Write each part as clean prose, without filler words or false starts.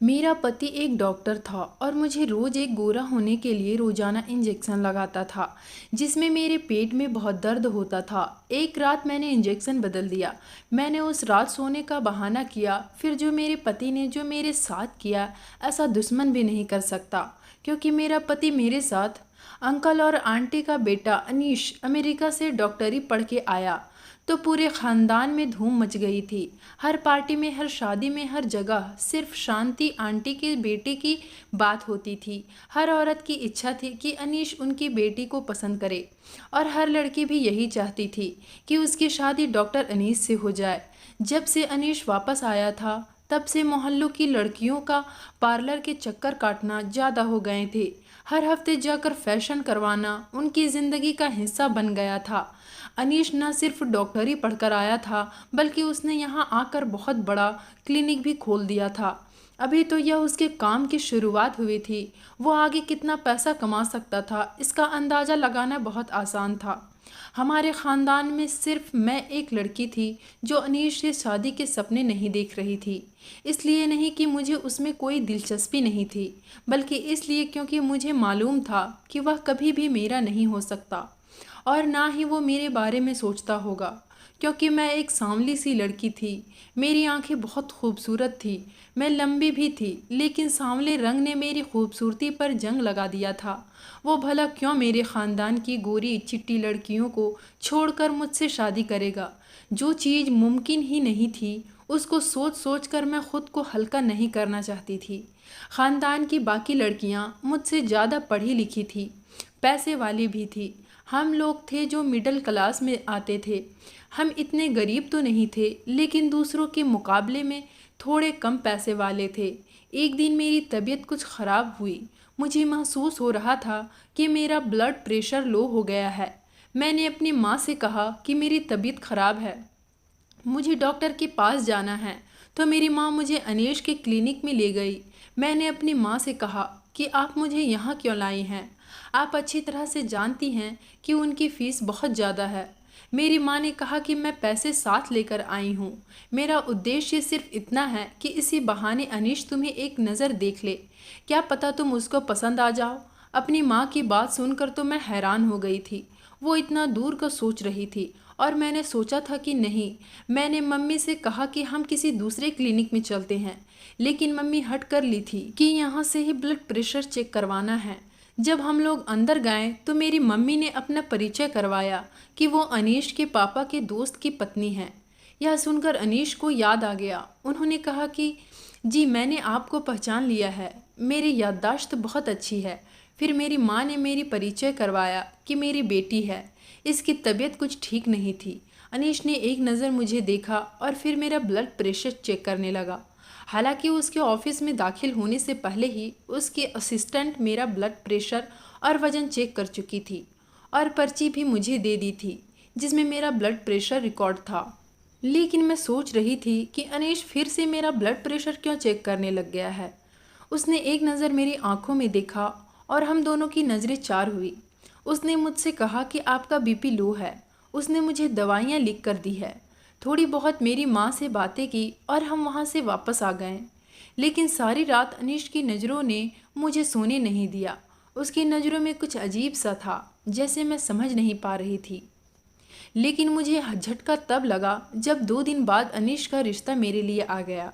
मेरा पति एक डॉक्टर था और मुझे रोज एक गोरा होने के लिए रोजाना इंजेक्शन लगाता था, जिसमें मेरे पेट में बहुत दर्द होता था। एक रात मैंने इंजेक्शन बदल दिया। मैंने उस रात सोने का बहाना किया। फिर जो मेरे पति ने जो मेरे साथ किया, ऐसा दुश्मन भी नहीं कर सकता, क्योंकि मेरा पति मेरे साथ। अंकल और आंटी का बेटा अनीश अमेरिका से डॉक्टरी पढ़ के आया तो पूरे खानदान में धूम मच गई थी। हर पार्टी में, हर शादी में, हर जगह सिर्फ शांति आंटी के बेटे की बात होती थी। हर औरत की इच्छा थी कि अनीश उनकी बेटी को पसंद करे, और हर लड़की भी यही चाहती थी कि उसकी शादी डॉक्टर अनीश से हो जाए। जब से अनीश वापस आया था, तब से मोहल्लों की लड़कियों का पार्लर के चक्कर काटना ज़्यादा हो गए थे। हर हफ्ते जाकर फैशन करवाना उनकी ज़िंदगी का हिस्सा बन गया था। अनीश न सिर्फ डॉक्टरी पढ़कर आया था, बल्कि उसने यहाँ आकर बहुत बड़ा क्लिनिक भी खोल दिया था। अभी तो यह उसके काम की शुरुआत हुई थी। वो आगे कितना पैसा कमा सकता था, इसका अंदाज़ा लगाना बहुत आसान था। हमारे ख़ानदान में सिर्फ मैं एक लड़की थी जो अनीश से शादी के सपने नहीं देख रही थी। इसलिए नहीं कि मुझे उसमें कोई दिलचस्पी नहीं थी, बल्कि इसलिए क्योंकि मुझे मालूम था कि वह कभी भी मेरा नहीं हो सकता, और ना ही वो मेरे बारे में सोचता होगा, क्योंकि मैं एक सांवली सी लड़की थी। मेरी आंखें बहुत खूबसूरत थी। मैं लंबी भी थी, लेकिन सांवले रंग ने मेरी खूबसूरती पर जंग लगा दिया था। वो भला क्यों मेरे ख़ानदान की गोरी चिट्टी लड़कियों को छोड़कर मुझसे शादी करेगा? जो चीज़ मुमकिन ही नहीं थी, उसको सोच सोच कर मैं खुद को हल्का नहीं करना चाहती थी। ख़ानदान की बाकी लड़कियां मुझसे ज़्यादा पढ़ी लिखी थी, पैसे वाली भी थी। हम लोग थे जो मिडिल क्लास में आते थे। हम इतने गरीब तो नहीं थे, लेकिन दूसरों के मुकाबले में थोड़े कम पैसे वाले थे। एक दिन मेरी तबीयत कुछ ख़राब हुई। मुझे महसूस हो रहा था कि मेरा ब्लड प्रेशर लो हो गया है। मैंने अपनी माँ से कहा कि मेरी तबीयत ख़राब है, मुझे डॉक्टर के पास जाना है। तो मेरी माँ मुझे अनीश के क्लिनिक में ले गई। मैंने अपनी माँ से कहा कि आप मुझे यहाँ क्यों लाई हैं? आप अच्छी तरह से जानती हैं कि उनकी फ़ीस बहुत ज़्यादा है। मेरी माँ ने कहा कि मैं पैसे साथ लेकर आई हूँ। मेरा उद्देश्य सिर्फ इतना है कि इसी बहाने अनीश तुम्हें एक नज़र देख ले। क्या पता तुम उसको पसंद आ जाओ। अपनी माँ की बात सुनकर तो मैं हैरान हो गई थी। वो इतना दूर का सोच रही थी, और मैंने सोचा था कि नहीं। मैंने मम्मी से कहा कि हम किसी दूसरे क्लिनिक में चलते हैं, लेकिन मम्मी हट कर ली थी कि यहाँ से ही ब्लड प्रेशर चेक करवाना है। जब हम लोग अंदर गए तो मेरी मम्मी ने अपना परिचय करवाया कि वो अनीश के पापा के दोस्त की पत्नी है। यह सुनकर अनीश को याद आ गया। उन्होंने कहा कि जी, मैंने आपको पहचान लिया है। मेरी याददाश्त बहुत अच्छी है। फिर मेरी माँ ने मेरी परिचय करवाया कि मेरी बेटी है। इसकी तबीयत कुछ ठीक नहीं थी। अनीश ने एक नज़र मुझे देखा और फिर मेरा ब्लड प्रेशर चेक करने लगा। हालांकि उसके ऑफिस में दाखिल होने से पहले ही उसके असिस्टेंट मेरा ब्लड प्रेशर और वज़न चेक कर चुकी थी, और पर्ची भी मुझे दे दी थी जिसमें मेरा ब्लड प्रेशर रिकॉर्ड था। लेकिन मैं सोच रही थी कि अनीश फिर से मेरा ब्लड प्रेशर क्यों चेक करने लग गया है। उसने एक नज़र मेरी आंखों में देखा और हम दोनों की नज़रें चार हुई। उसने मुझसे कहा कि आपका बीपी लो है। उसने मुझे दवाइयाँ लिख कर दी है। थोड़ी बहुत मेरी माँ से बातें की और हम वहाँ से वापस आ गए। लेकिन सारी रात अनीश की नज़रों ने मुझे सोने नहीं दिया। उसकी नज़रों में कुछ अजीब सा था, जैसे मैं समझ नहीं पा रही थी। लेकिन मुझे झटका तब लगा जब 2 दिन बाद अनीश का रिश्ता मेरे लिए आ गया।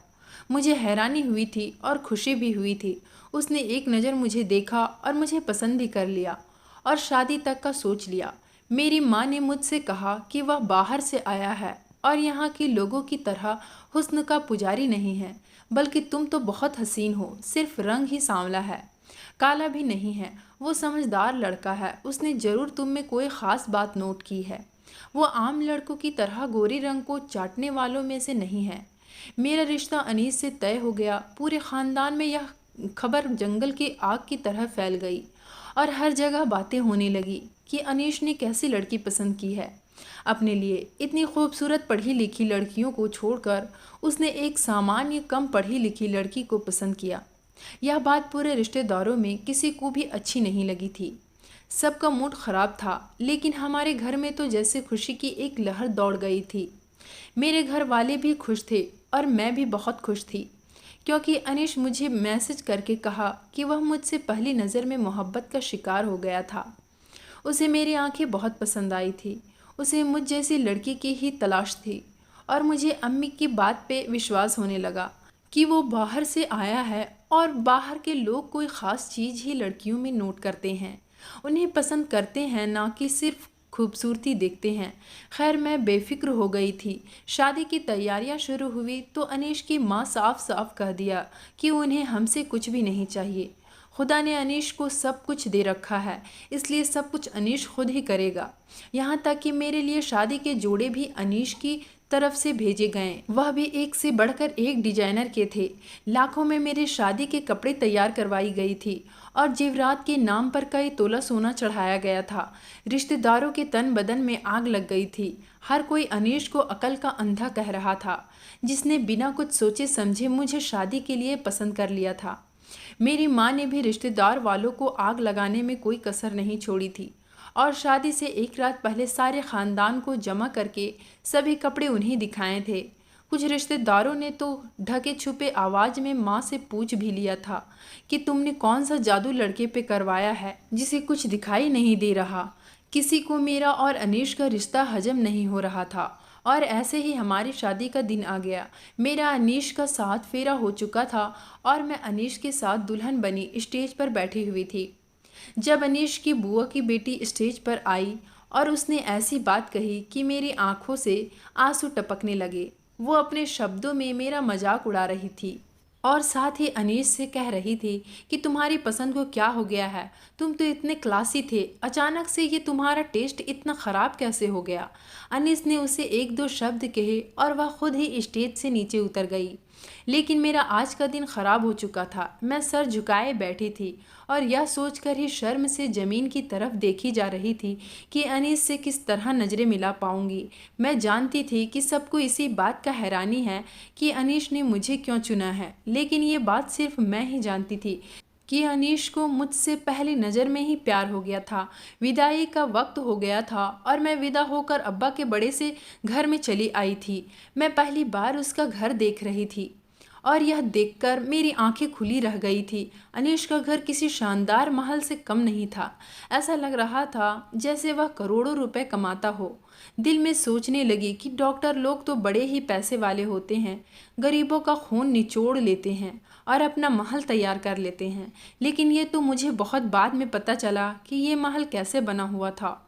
मुझे हैरानी हुई थी और खुशी भी हुई थी। उसने एक नज़र मुझे देखा और मुझे पसंद भी कर लिया, और शादी तक का सोच लिया। मेरी माँ ने मुझसे कहा कि वह बाहर से आया है और यहाँ के लोगों की तरह हुस्न का पुजारी नहीं है, बल्कि तुम तो बहुत हसीन हो, सिर्फ रंग ही सांवला है, काला भी नहीं है। वो समझदार लड़का है, उसने ज़रूर तुम में कोई ख़ास बात नोट की है। वो आम लड़कों की तरह गोरी रंग को चाटने वालों में से नहीं है। मेरा रिश्ता अनीस से तय हो गया। पूरे ख़ानदान में यह खबर जंगल की आग की तरह फैल गई, और हर जगह बातें होने लगी कि अनीश ने कैसी लड़की पसंद की है अपने लिए। इतनी खूबसूरत पढ़ी लिखी लड़कियों को छोड़कर उसने एक सामान्य कम पढ़ी लिखी लड़की को पसंद किया। यह बात पूरे रिश्तेदारों में किसी को भी अच्छी नहीं लगी थी। सबका मूड खराब था, लेकिन हमारे घर में तो जैसे खुशी की एक लहर दौड़ गई थी। मेरे घर वाले भी खुश थे और मैं भी बहुत खुश थी, क्योंकि अनीश मुझे मैसेज करके कहा कि वह मुझसे पहली नज़र में मोहब्बत का शिकार हो गया था। उसे मेरी आंखें बहुत पसंद आई थी। उसे मुझ जैसी लड़की की ही तलाश थी और मुझे अम्मी की बात पे विश्वास होने लगा कि वो बाहर से आया है और बाहर के लोग कोई ख़ास चीज़ ही लड़कियों में नोट करते हैं, उन्हें पसंद करते हैं, ना कि सिर्फ खूबसूरती देखते हैं। खैर मैं बेफिक्र हो गई थी। शादी की तैयारियां शुरू हुई तो अनीश की माँ साफ साफ कह दिया कि उन्हें हमसे कुछ भी नहीं चाहिए। खुदा ने अनीश को सब कुछ दे रखा है, इसलिए सब कुछ अनीश खुद ही करेगा। यहाँ तक कि मेरे लिए शादी के जोड़े भी अनीश की तरफ से भेजे गए, वह भी एक से बढ़कर एक डिजाइनर के थे। लाखों में मेरे शादी के कपड़े तैयार करवाई गई थी और जेवरात के नाम पर कई तोला सोना चढ़ाया गया था। रिश्तेदारों के तन बदन में आग लग गई थी। हर कोई अनीश को अकल का अंधा कह रहा था, जिसने बिना कुछ सोचे समझे मुझे शादी के लिए पसंद कर लिया था। मेरी माँ ने भी रिश्तेदार वालों को आग लगाने में कोई कसर नहीं छोड़ी थी और शादी से एक रात पहले सारे ख़ानदान को जमा करके सभी कपड़े उन्हें दिखाए थे। कुछ रिश्तेदारों ने तो ढके छुपे आवाज़ में माँ से पूछ भी लिया था कि तुमने कौन सा जादू लड़के पे करवाया है जिसे कुछ दिखाई नहीं दे रहा। किसी को मेरा और अनीश का रिश्ता हजम नहीं हो रहा था और ऐसे ही हमारी शादी का दिन आ गया। मेरा अनीश का साथ फेरा हो चुका था और मैं अनीश के साथ दुल्हन बनी स्टेज पर बैठी हुई थी। जब अनीश की बुआ की बेटी स्टेज पर आई और उसने ऐसी बात कही कि मेरी आंखों से आंसू टपकने लगे। वो अपने शब्दों में मेरा मजाक उड़ा रही थी और साथ ही अनीश से कह रही थी कि तुम्हारी पसंद को क्या हो गया है, तुम तो इतने क्लासी थे, अचानक से ये तुम्हारा टेस्ट इतना ख़राब कैसे हो गया। अनीस ने उसे एक दो शब्द कहे और वह खुद ही स्टेज से नीचे उतर गई। लेकिन मेरा आज का दिन खराब हो चुका था। मैं सर झुकाए बैठी थी और यह सोचकर ही शर्म से ज़मीन की तरफ देखी जा रही थी कि अनीस से किस तरह नज़रें मिला पाऊंगी। मैं जानती थी कि सबको इसी बात का हैरानी है कि अनीश ने मुझे क्यों चुना है, लेकिन ये बात सिर्फ मैं ही जानती थी कि अनीश को मुझसे पहली नज़र में ही प्यार हो गया था। विदाई का वक्त हो गया था और मैं विदा होकर अब्बा के बड़े से घर में चली आई थी। मैं पहली बार उसका घर देख रही थी और यह देखकर मेरी आंखें खुली रह गई थी। अनीश का घर किसी शानदार महल से कम नहीं था। ऐसा लग रहा था जैसे वह करोड़ों रुपए कमाता हो। दिल में सोचने लगी कि डॉक्टर लोग तो बड़े ही पैसे वाले होते हैं, गरीबों का खून निचोड़ लेते हैं और अपना महल तैयार कर लेते हैं। लेकिन ये तो मुझे बहुत बाद में पता चला कि ये महल कैसे बना हुआ था।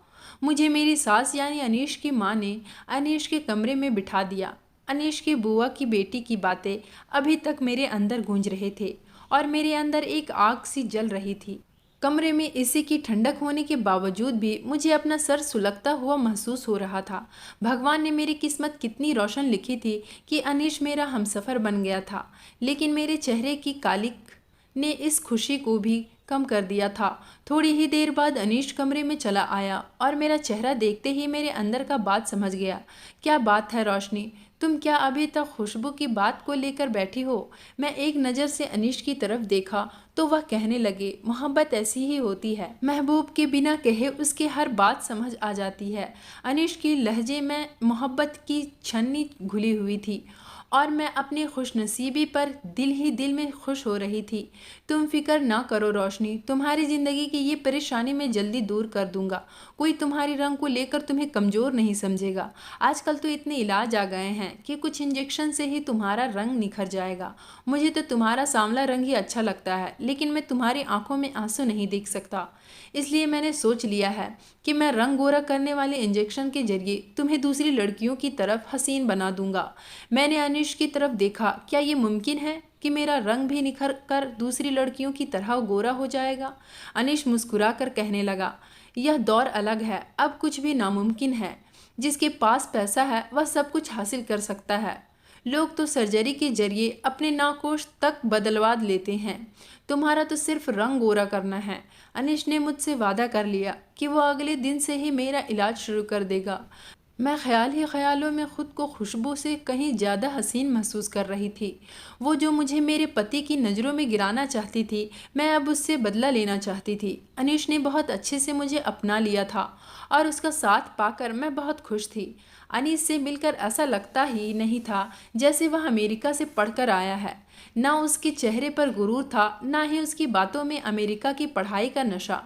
मुझे मेरी सास यानी अनीश की माँ ने अनीश के कमरे में बिठा दिया। अनीश की बुआ की बेटी की बातें अभी तक मेरे अंदर गूंज रहे थे और मेरे अंदर एक आग सी जल रही थी। कमरे में एसी की ठंडक होने के बावजूद भी मुझे अपना सर सुलगता हुआ महसूस हो रहा था। भगवान ने मेरी किस्मत कितनी रोशन लिखी थी कि अनीश मेरा हमसफ़र बन गया था। लेकिन मेरे चेहरे की कालिक ने इस खुशी को भी कम कर दिया था। थोड़ी ही देर बाद अनीश कमरे में चला आया और मेरा चेहरा देखते ही मेरे अंदर का बात समझ गया। क्या बात है रोशनी, तुम क्या अभी तक खुशबू की बात को लेकर बैठी हो? मैं एक नज़र से अनीश की तरफ देखा तो वह कहने लगे, मोहब्बत ऐसी ही होती है, महबूब के बिना कहे उसकी हर बात समझ आ जाती है। अनीश की लहजे में मोहब्बत की छन्नी घुली हुई थी और मैं अपनी खुशनसीबी पर दिल ही दिल में खुश हो रही थी। तुम फिक्र ना करो रोशनी, तुम्हारी ज़िंदगी की ये परेशानी मैं जल्दी दूर कर दूंगा। कोई तुम्हारे रंग को लेकर तुम्हें कमज़ोर नहीं समझेगा। आजकल तो इतने इलाज आ गए हैं कि कुछ इंजेक्शन से ही तुम्हारा रंग निखर जाएगा। मुझे तो तुम्हारा सांवला रंग ही अच्छा लगता है, लेकिन मैं तुम्हारी आंखों में आंसू नहीं देख सकता। इसलिए मैंने सोच लिया है कि मैं रंग गोरा करने वाले इंजेक्शन के जरिए तुम्हें दूसरी लड़कियों की तरफ हसीन बना दूंगा। मैंने अनीश की तरफ देखा, क्या ये मुमकिन है कि मेरा रंग भी निखर कर दूसरी लड़कियों की तरह गोरा हो जाएगा? अनीश मुस्कुरा कर कहने लगा, यह दौर अलग है, अब कुछ भी नामुमकिन है। जिसके पास पैसा है वह सब कुछ हासिल कर सकता है। लोग तो सर्जरी के जरिए अपने नाखुश तक बदलवा लेते हैं, तुम्हारा तो सिर्फ रंग गोरा करना है। अनीश ने मुझसे वादा कर लिया कि वो अगले दिन से ही मेरा इलाज शुरू कर देगा। मैं ख्याल ही ख्यालों में खुद को खुशबू से कहीं ज़्यादा हसीन महसूस कर रही थी। वो जो मुझे मेरे पति की नज़रों में गिराना चाहती थी, मैं अब उससे बदला लेना चाहती थी। अनीश ने बहुत अच्छे से मुझे अपना लिया था और उसका साथ पाकर मैं बहुत खुश थी। अनीश से मिलकर ऐसा लगता ही नहीं था जैसे वह अमेरिका से पढ़कर आया है। ना उसके चेहरे पर गुरूर था, ना ही उसकी बातों में अमेरिका की पढ़ाई का नशा।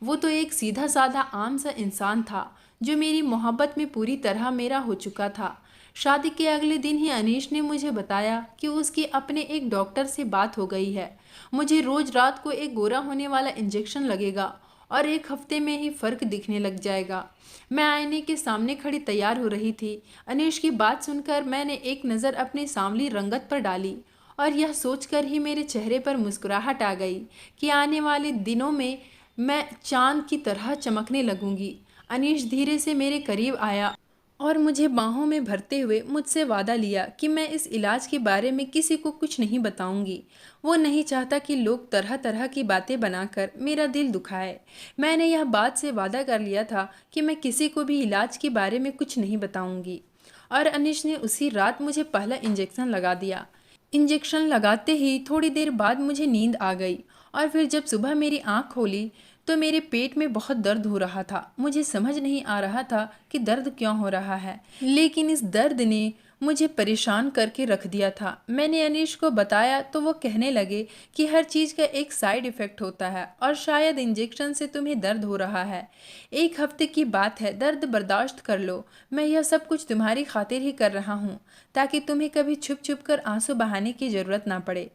वो तो एक सीधा साधा आम सा इंसान था जो मेरी मोहब्बत में पूरी तरह मेरा हो चुका था। शादी के अगले दिन ही अनीश ने मुझे बताया कि उसकी अपने एक डॉक्टर से बात हो गई है। मुझे रोज रात को एक गोरा होने वाला इंजेक्शन लगेगा और एक हफ्ते में ही फर्क दिखने लग जाएगा। मैं आईने के सामने खड़ी तैयार हो रही थी। अनीश की बात सुनकर मैंने एक नज़र अपनी सांवली रंगत पर डाली और यह सोचकर ही मेरे चेहरे पर मुस्कुराहट आ गई कि आने वाले दिनों में मैं चांद की तरह चमकने लगूंगी। अनीश धीरे से मेरे करीब आया और मुझे बाहों में भरते हुए मुझसे वादा लिया कि मैं इस इलाज के बारे में किसी को कुछ नहीं बताऊंगी। वो नहीं चाहता कि लोग तरह तरह की बातें बनाकर मेरा दिल दुखाए। मैंने यह बात से वादा कर लिया था कि मैं किसी को भी इलाज के बारे में कुछ नहीं बताऊंगी। और अनीश ने उसी रात मुझे पहला इंजेक्शन लगा दिया। इंजेक्शन लगाते ही थोड़ी देर बाद मुझे नींद आ गई और फिर जब सुबह मेरी आँख खोली तो मेरे पेट में बहुत दर्द हो रहा था। मुझे समझ नहीं आ रहा था कि दर्द क्यों हो रहा है, लेकिन इस दर्द ने मुझे परेशान करके रख दिया था। मैंने अनीश को बताया तो वो कहने लगे कि हर चीज़ का एक साइड इफ़ेक्ट होता है और शायद इंजेक्शन से तुम्हें दर्द हो रहा है। एक हफ्ते की बात है, दर्द बर्दाश्त कर लो। मैं यह सब कुछ तुम्हारी खातिर ही कर रहा हूँ ताकि तुम्हें कभी छुप छुप कर आंसू बहाने की ज़रूरत ना पड़े।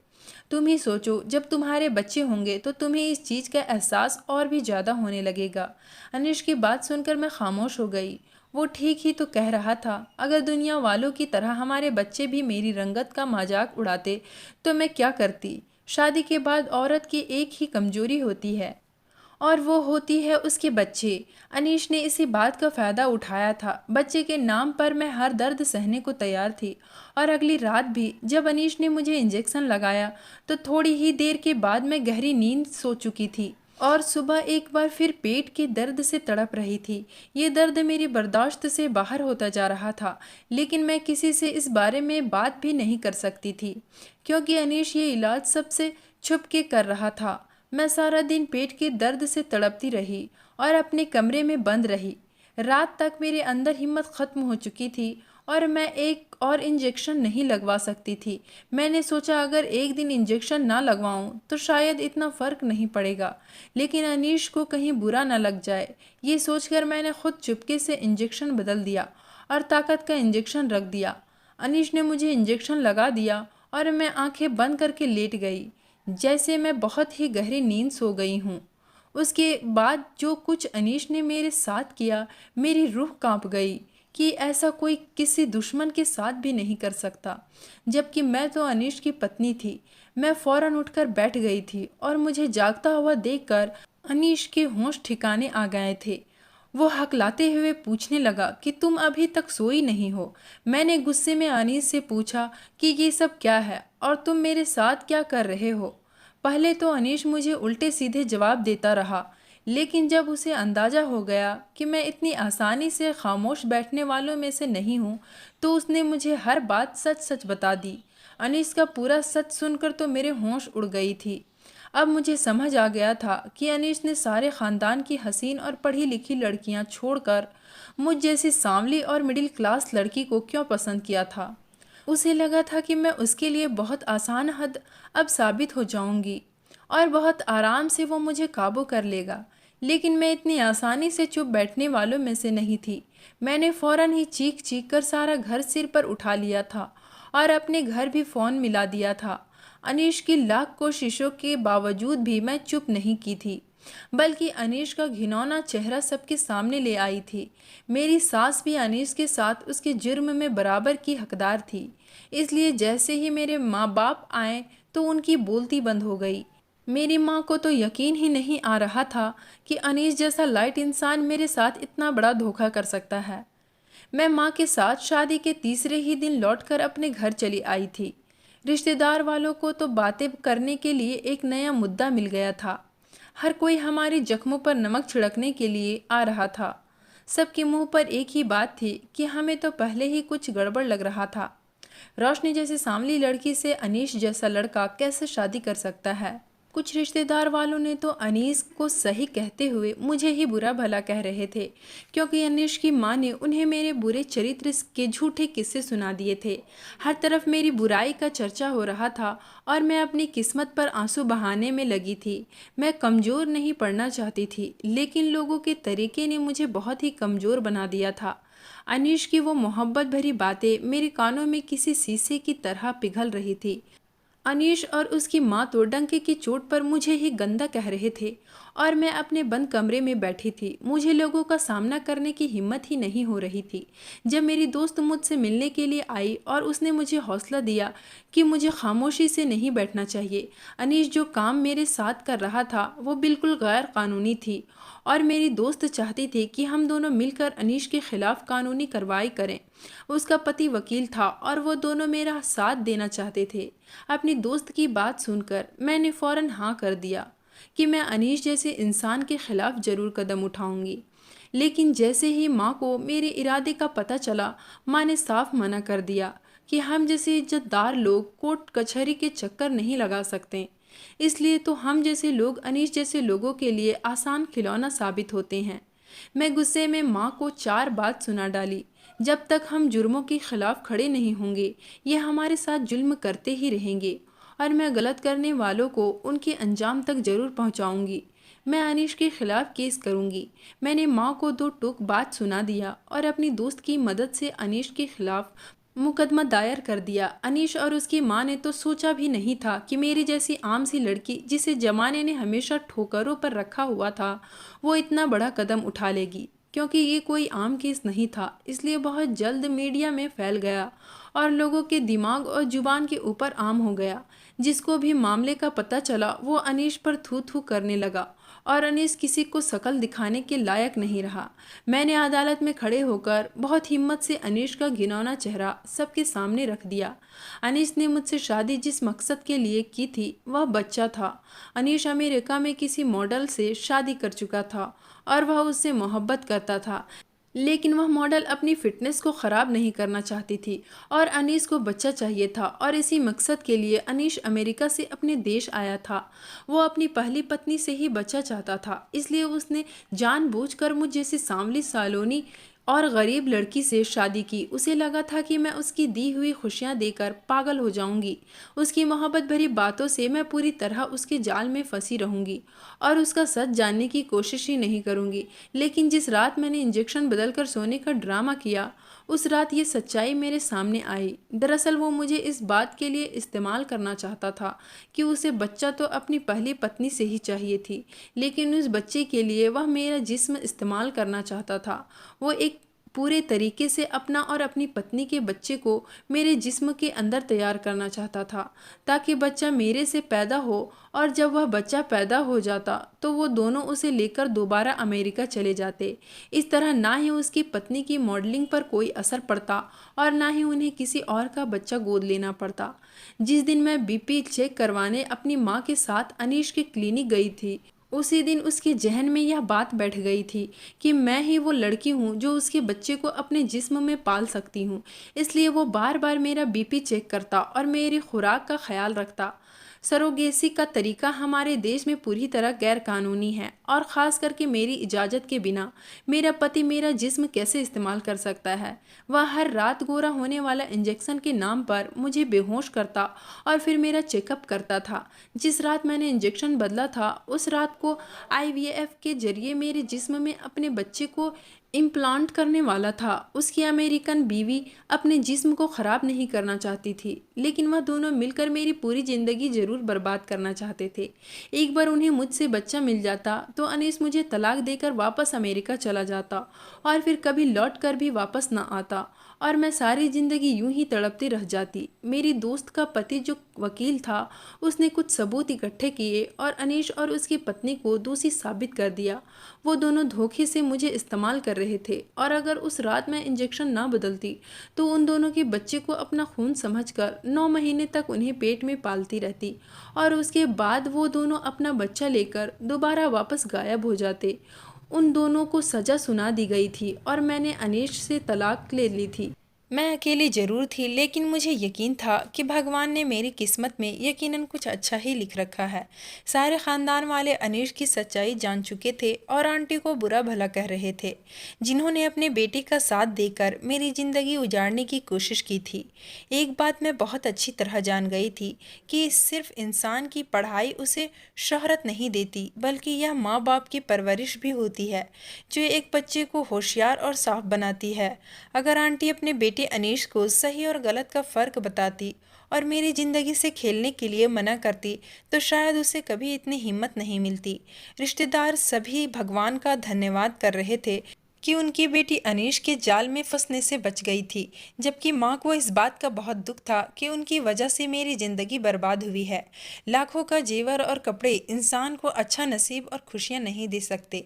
तुम ही सोचो, जब तुम्हारे बच्चे होंगे तो तुम्हें इस चीज़ का एहसास और भी ज़्यादा होने लगेगा। अनिश की बात सुनकर मैं खामोश हो गई। वो ठीक ही तो कह रहा था। अगर दुनिया वालों की तरह हमारे बच्चे भी मेरी रंगत का मजाक उड़ाते तो मैं क्या करती। शादी के बाद औरत की एक ही कमजोरी होती है और वो होती है उसके बच्चे। अनीश ने इसी बात का फ़ायदा उठाया था। बच्चे के नाम पर मैं हर दर्द सहने को तैयार थी। और अगली रात भी जब अनीश ने मुझे इंजेक्शन लगाया तो थोड़ी ही देर के बाद मैं गहरी नींद सो चुकी थी और सुबह एक बार फिर पेट के दर्द से तड़प रही थी। ये दर्द मेरी बर्दाश्त से बाहर होता जा रहा था, लेकिन मैं किसी से इस बारे में बात भी नहीं कर सकती थी क्योंकि अनीश ये इलाज सबसे छुप के कर रहा था। मैं सारा दिन पेट के दर्द से तड़पती रही और अपने कमरे में बंद रही। रात तक मेरे अंदर हिम्मत ख़त्म हो चुकी थी और मैं एक और इंजेक्शन नहीं लगवा सकती थी। मैंने सोचा अगर एक दिन इंजेक्शन ना लगवाऊं तो शायद इतना फ़र्क नहीं पड़ेगा, लेकिन अनीश को कहीं बुरा ना लग जाए। ये सोचकर मैंने खुद चुपके से इंजेक्शन बदल दिया और ताकत का इंजेक्शन रख दिया। अनीश ने मुझे इंजेक्शन लगा दिया और मैं आंखें बंद करके लेट गई, जैसे मैं बहुत ही गहरी नींद सो गई हूँ। उसके बाद जो कुछ अनीश ने मेरे साथ किया, मेरी रूह कांप गई कि ऐसा कोई किसी दुश्मन के साथ भी नहीं कर सकता। जबकि मैं तो अनीश की पत्नी थी। मैं फौरन उठकर बैठ गई थी और मुझे जागता हुआ देखकर अनीश के होश ठिकाने आ गए थे। वो हकलाते हुए पूछने लगा कि तुम अभी तक सोई नहीं हो। मैंने गुस्से में अनीस से पूछा कि ये सब क्या है और तुम मेरे साथ क्या कर रहे हो। पहले तो अनीश मुझे उल्टे सीधे जवाब देता रहा, लेकिन जब उसे अंदाज़ा हो गया कि मैं इतनी आसानी से खामोश बैठने वालों में से नहीं हूँ, तो उसने मुझे हर बात सच सच बता दी। अनीस का पूरा सच सुनकर तो मेरे होश उड़ गई थी। अब मुझे समझ आ गया था कि अनीस ने सारे ख़ानदान की हसीन और पढ़ी लिखी लड़कियां छोड़कर मुझ जैसी सांवली और मिडिल क्लास लड़की को क्यों पसंद किया था। उसे लगा था कि मैं उसके लिए बहुत आसान हद अब साबित हो जाऊंगी और बहुत आराम से वो मुझे काबू कर लेगा, लेकिन मैं इतनी आसानी से चुप बैठने वालों में से नहीं थी। मैंने फ़ौरन ही चीख चीख कर सारा घर सिर पर उठा लिया था और अपने घर भी फ़ोन मिला दिया था। अनीश की लाख कोशिशों के बावजूद भी मैं चुप नहीं की थी, बल्कि अनीश का घिनौना चेहरा सबके सामने ले आई थी। मेरी सास भी अनीश के साथ उसके जुर्म में बराबर की हकदार थी, इसलिए जैसे ही मेरे माँ बाप आए तो उनकी बोलती बंद हो गई। मेरी माँ को तो यकीन ही नहीं आ रहा था कि अनीश जैसा लाइट इंसान मेरे साथ इतना बड़ा धोखा कर सकता है। मैं माँ के साथ शादी के तीसरे ही दिन लौटकर अपने घर चली आई थी। रिश्तेदार वालों को तो बातें करने के लिए एक नया मुद्दा मिल गया था। हर कोई हमारे जख्मों पर नमक छिड़कने के लिए आ रहा था। सबके मुंह पर एक ही बात थी कि हमें तो पहले ही कुछ गड़बड़ लग रहा था। रोशनी जैसी सांवली लड़की से अनीश जैसा लड़का कैसे शादी कर सकता है। कुछ रिश्तेदार वालों ने तो अनीस को सही कहते हुए मुझे ही बुरा भला कह रहे थे, क्योंकि अनीश की माँ ने उन्हें मेरे बुरे चरित्र के झूठे किस्से सुना दिए थे। हर तरफ मेरी बुराई का चर्चा हो रहा था और मैं अपनी किस्मत पर आंसू बहाने में लगी थी। मैं कमज़ोर नहीं पड़ना चाहती थी, लेकिन लोगों के तरीके ने मुझे बहुत ही कमज़ोर बना दिया था। अनीश की वो मोहब्बत भरी बातें मेरे कानों में किसी शीशे की तरह पिघल रही थी। अनीश और उसकी माँ तो डंके की चोट पर मुझे ही गंदा कह रहे थे और मैं अपने बंद कमरे में बैठी थी। मुझे लोगों का सामना करने की हिम्मत ही नहीं हो रही थी। जब मेरी दोस्त मुझसे मिलने के लिए आई और उसने मुझे हौसला दिया कि मुझे खामोशी से नहीं बैठना चाहिए। अनीश जो काम मेरे साथ कर रहा था वो बिल्कुल गैर कानूनी थी और मेरी दोस्त चाहती थी कि हम दोनों मिलकर अनीश के खिलाफ कानूनी कार्रवाई करें। उसका पति वकील था और वो दोनों मेरा साथ देना चाहते थे। अपनी दोस्त की बात सुनकर मैंने फौरन हाँ कर दिया कि मैं अनीश जैसे इंसान के खिलाफ जरूर कदम उठाऊंगी। लेकिन जैसे ही माँ को मेरे इरादे का पता चला, माँ ने साफ मना कर दिया कि हम जैसे इज्जतदार लोग कोर्ट कचहरी के चक्कर नहीं लगा सकते। इसलिए तो हम जैसे लोग अनीश जैसे लोगों के लिए आसान खिलौना साबित होते हैं। मैं गुस्से में माँ को 4 बात सुना डाली। जब तक हम जुर्मों के खिलाफ खड़े नहीं होंगे, ये हमारे साथ जुल्म करते ही रहेंगे और मैं गलत करने वालों को उनके अंजाम तक जरूर पहुंचाऊंगी। मैं अनीश के खिलाफ केस करूंगी। मैंने माँ को 2 टूक बात सुना दिया और अपनी दोस्त की मदद से अनीश के खिलाफ मुकदमा दायर कर दिया। अनीश और उसकी माँ ने तो सोचा भी नहीं था कि मेरी जैसी आम सी लड़की, जिसे जमाने ने हमेशा ठोकरों पर रखा हुआ था, वो इतना बड़ा कदम उठा लेगी। क्योंकि ये कोई आम केस नहीं था, इसलिए बहुत जल्द मीडिया में फैल गया और लोगों के दिमाग और जुबान के ऊपर आम हो गया। जिसको भी मामले का पता चला वो अनीश पर थू थू करने लगा और अनीश किसी को शकल दिखाने के लायक नहीं रहा। मैंने अदालत में खड़े होकर बहुत हिम्मत से अनीश का घिनौना चेहरा सबके सामने रख दिया। अनीश ने मुझसे शादी जिस मकसद के लिए की थी वह बच्चा था। अनीश अमेरिका में किसी मॉडल से शादी कर चुका था और वह उससे मोहब्बत करता था, लेकिन वह मॉडल अपनी फिटनेस को ख़राब नहीं करना चाहती थी और अनीस को बच्चा चाहिए था और इसी मकसद के लिए अनीश अमेरिका से अपने देश आया था। वो अपनी पहली पत्नी से ही बच्चा चाहता था, इसलिए उसने जानबूझकर मुझ जैसी सांवली सालोनी और गरीब लड़की से शादी की। उसे लगा था कि मैं उसकी दी हुई खुशियां देकर पागल हो जाऊंगी। उसकी मोहब्बत भरी बातों से मैं पूरी तरह उसके जाल में फंसी रहूंगी और उसका सच जानने की कोशिश ही नहीं करूंगी। लेकिन जिस रात मैंने इंजेक्शन बदलकर सोने का ड्रामा किया, उस रात ये सच्चाई मेरे सामने आई। दरअसल वो मुझे इस बात के लिए इस्तेमाल करना चाहता था कि उसे बच्चा तो अपनी पहली पत्नी से ही चाहिए थी, लेकिन उस बच्चे के लिए वह मेरा जिस्म इस्तेमाल करना चाहता था। वो एक पूरे तरीके से अपना और अपनी पत्नी के बच्चे को मेरे जिस्म के अंदर तैयार करना चाहता था, ताकि बच्चा मेरे से पैदा हो और जब वह बच्चा पैदा हो जाता तो वो दोनों उसे लेकर दोबारा अमेरिका चले जाते। इस तरह ना ही उसकी पत्नी की मॉडलिंग पर कोई असर पड़ता और ना ही उन्हें किसी और का बच्चा गोद लेना पड़ता। जिस दिन मैं बीपी चेक करवाने अपनी माँ के साथ अनीश के क्लिनिक गई थी, उसी दिन उसके जहन में यह बात बैठ गई थी कि मैं ही वो लड़की हूँ जो उसके बच्चे को अपने जिस्म में पाल सकती हूँ। इसलिए वो बार बार मेरा बीपी चेक करता और मेरी खुराक का ख्याल रखता। सरोगेसी का तरीका हमारे देश में पूरी तरह गैर कानूनी है और ख़ास करके मेरी इजाज़त के बिना मेरा पति मेरा जिस्म कैसे इस्तेमाल कर सकता है। वह हर रात गोरा होने वाला इंजेक्शन के नाम पर मुझे बेहोश करता और फिर मेरा चेकअप करता था। जिस रात मैंने इंजेक्शन बदला था उस रात को आईवीएफ के जरिए मेरे जिस्म में अपने बच्चे को इम्प्लांट करने वाला था। उसकी अमेरिकन बीवी अपने जिस्म को ख़राब नहीं करना चाहती थी, लेकिन वह दोनों मिलकर मेरी पूरी ज़िंदगी ज़रूर बर्बाद करना चाहते थे। एक बार उन्हें मुझसे बच्चा मिल जाता तो अनीस मुझे तलाक देकर वापस अमेरिका चला जाता और फिर कभी लौट कर भी वापस ना आता और मैं सारी ज़िंदगी यूं ही तड़पती रह जाती। मेरी दोस्त का पति जो वकील था उसने कुछ सबूत इकट्ठे किए और अनीश और उसकी पत्नी को दोषी साबित कर दिया। वो दोनों धोखे से मुझे इस्तेमाल कर रहे थे और अगर उस रात मैं इंजेक्शन ना बदलती तो उन दोनों के बच्चे को अपना खून समझकर 9 महीने तक उन्हें पेट में पालती रहती और उसके बाद वो दोनों अपना बच्चा लेकर दोबारा वापस गायब हो जाते। उन दोनों को सज़ा सुना दी गई थी और मैंने अनीश से तलाक ले ली थी। मैं अकेली ज़रूर थी, लेकिन मुझे यकीन था कि भगवान ने मेरी किस्मत में यकीनन कुछ अच्छा ही लिख रखा है। सारे ख़ानदान वाले अनीश की सच्चाई जान चुके थे और आंटी को बुरा भला कह रहे थे, जिन्होंने अपने बेटे का साथ देकर मेरी ज़िंदगी उजाड़ने की कोशिश की थी। एक बात मैं बहुत अच्छी तरह जान गई थी कि सिर्फ इंसान की पढ़ाई उसे शोहरत नहीं देती, बल्कि यह माँ बाप की परवरिश भी होती है जो एक बच्चे को होशियार और साफ बनाती है। अगर आंटी अपने बेटे अनीश को सही और गलत का फ़र्क बताती और मेरी ज़िंदगी से खेलने के लिए मना करती, तो शायद उसे कभी इतनी हिम्मत नहीं मिलती। रिश्तेदार सभी भगवान का धन्यवाद कर रहे थे कि उनकी बेटी अनीश के जाल में फंसने से बच गई थी, जबकि माँ को इस बात का बहुत दुख था कि उनकी वजह से मेरी ज़िंदगी बर्बाद हुई है। लाखों का जेवर और कपड़े इंसान को अच्छा नसीब और खुशियाँ नहीं दे सकते,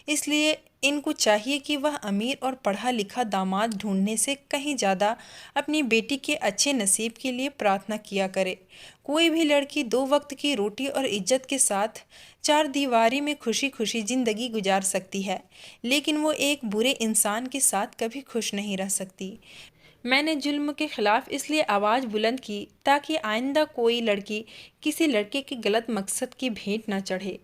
इसलिए इनको चाहिए कि वह अमीर और पढ़ा लिखा दामाद ढूंढने से कहीं ज़्यादा अपनी बेटी के अच्छे नसीब के लिए प्रार्थना किया करे। कोई भी लड़की 2 वक्त की रोटी और इज्जत के साथ चार दीवारी में खुशी खुशी ज़िंदगी गुजार सकती है, लेकिन वो एक बुरे इंसान के साथ कभी खुश नहीं रह सकती। मैंने जुल्म के खिलाफ इसलिए आवाज़ बुलंद की ताकि आइंदा कोई लड़की किसी लड़के के गलत मकसद की भेंट न चढ़े।